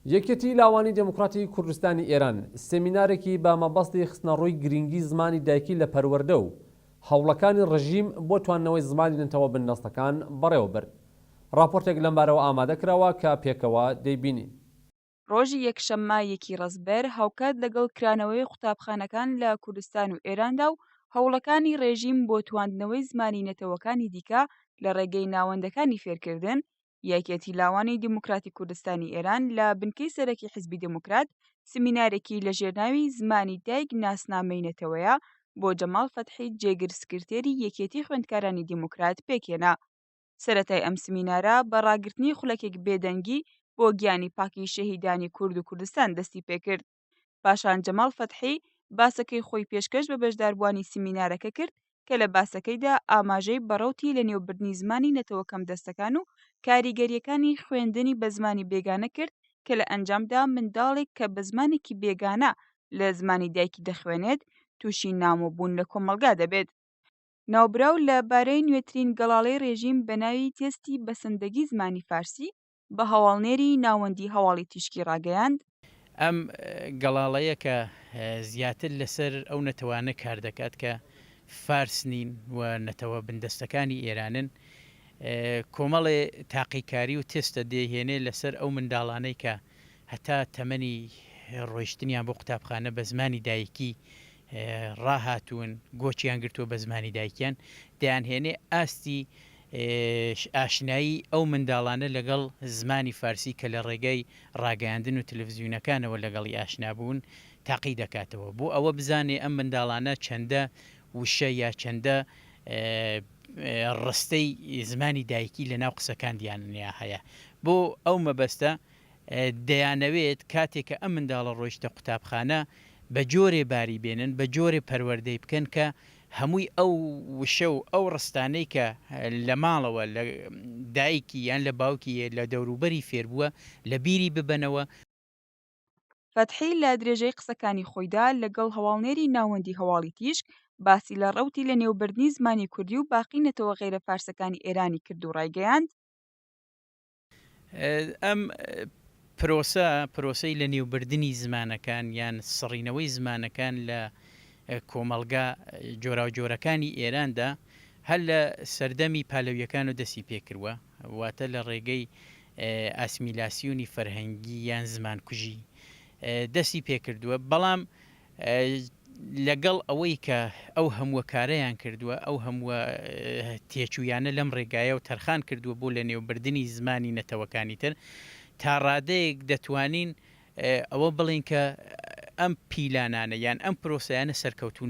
یەکێتی لاوانی دموکراتی کوردستانی ئێران سێمینارێکی بە مەبەستی خستنە ڕووی گرنگی زمانی دایکی لە پەروەردە و هەوڵەکانی ڕژیم بۆ تواننەوەی زمانی نەتەوە بنەستەکان بەڕێوەبرد. راپۆرتێک لەم بارەوە ئامادەکراوە کە پێکەوە دەیبینین. ڕۆژی یەکشەممایەکی ڕزبەر هاوکات لەگەڵ کرانەوەی قوتابخانەکان لە کوردستان و ئێراندا و هەوڵەکانی ڕێژیم بۆ تواندنەوەی زمانی نەتەوەکانی دیکە لە ڕێگەی ناوەندەکانی فێرکردن، یەکێتی لاوانی دیموکراتی کوردستانی ئێران لە بنکەی سەرەکی حیزبی دموکرات سمینارێکی لە ژێرناوی زمانی دایک ناسنامەی نەتەوەیە بۆ جەماڵ فەتحی جێگر سکرتێری یەکێتی خوێندکارانی دیموکرات پێکهێنا. سەرەتای ئەم سمینارە بە ڕاگررتنی خولەکێک بێدەنگی بۆ گیانی پاکی شەهیدانی کورد و کوردستان دەستی پێکرد. پاشان جەماڵ فەتحی باسەکەی خۆی پێشکەش بە بەشداربوانی سمینارەکە کرد کە لە باسەکەیدا ئاماژەی بەڕەوتی لە نێوبردنی زمانی نەتەوەکەم دەستەکان و کاریگەریەکانی خوێندنی بە زمانی بێگانە کرد کە لە ئەنجامدا منداڵێک کە بە زمانێکی بێگانە لە زمانی دایکی دەخوێنێت تووشی نامۆبوون لە کۆمەلگا دەبێت. ناوبراو لەبارەی نوێترین گەڵاڵەی ڕێژیم بە ناوی تێستی بەسەندەگی زمانی فارسی بە هەواڵنێری ناوەندی هەواڵی تیشکی ڕاگەیاند. ئەم گەڵاڵەیە کە زیاتر لەسەر ئەو نەتەوانە کار دەکات کە فارس نین و نەتەوە بندەستەکانی ئێرانن، کۆمەڵێ تاقیکاری و تێستە دێهێنێ لەسەر ئەو منداڵانەی کە هەتا تەمەنی ڕۆیشتنیان بۆ قوتابخانە بە زمانی دایکی ڕاهاتوون، گۆچیان گرتووە بە زمانی دایکیان، دەیانهێنێ ئاستی ئاشنایی ئەو منداڵانە لەگەڵ زمانی فارسی کە لە ڕێگەی ڕاگەاندن و تەلەڤیزیونەکانەوە لەگەڵی ئاشنابوون تاقی دەکاتەوە بۆ ئەوە بزانێ ئەم منداڵانە چەندە وشە یا چەندە ڕستەی زمانی دایکی لە ناو قسەکاندیانیا هەیە. بۆ ئەو مەبەستە دەیانەوێت کاتێککە ئەم منداڵە ڕۆیشتە قوتابخانە بە جۆرێ باری بێنن، بە جۆرێ پەروەردەی بکەن کە هەمووی ئەو وشە و ئەو ڕستانەی کە لە ماڵەوە لە دایکی یان لە باوکی لە دەوروبەری فێربووە لە بیری ببەنەوە. فەتحی لە درێژەی قسەکانی خۆیدا لەگەڵ هەواڵنێری ناوەندی هەواڵی تیشک باسی لە ڕەوتی لە نێوبردنی زمانی کوردی و باقی نەتەوە غیرە فارسەکانی ئێرانی کرد و ڕایگەیاند. ئەم پرۆسەی لە نێوبردنی زمانەکان یان سڕینەوەی زمانەکان لە کۆمەلگا جۆرا و جۆرەکانی ئێراندا هەر لە سەردەمی پالەویەکان و دەستی پێکردووە، واتە لە ڕێگەی ئاسمیلاسیۆنی فەرهەنگی یان زمانکوژی دەستی پێکردووە. بەڵام لەگەڵ ئەوەی کە ئەو هەمووە کارەیان کردووە، ئەو هەمووە تێچوویانە لەم ڕێگایە و تەرخان کردووە بۆ لە نێوبردنی زمانی نەتەوەکانی تر، تا ڕادەیەک دەتوانین ئەوە بڵین کە ئەم پیلانانە یان ئەم پرۆسەیانە سەرکەوتون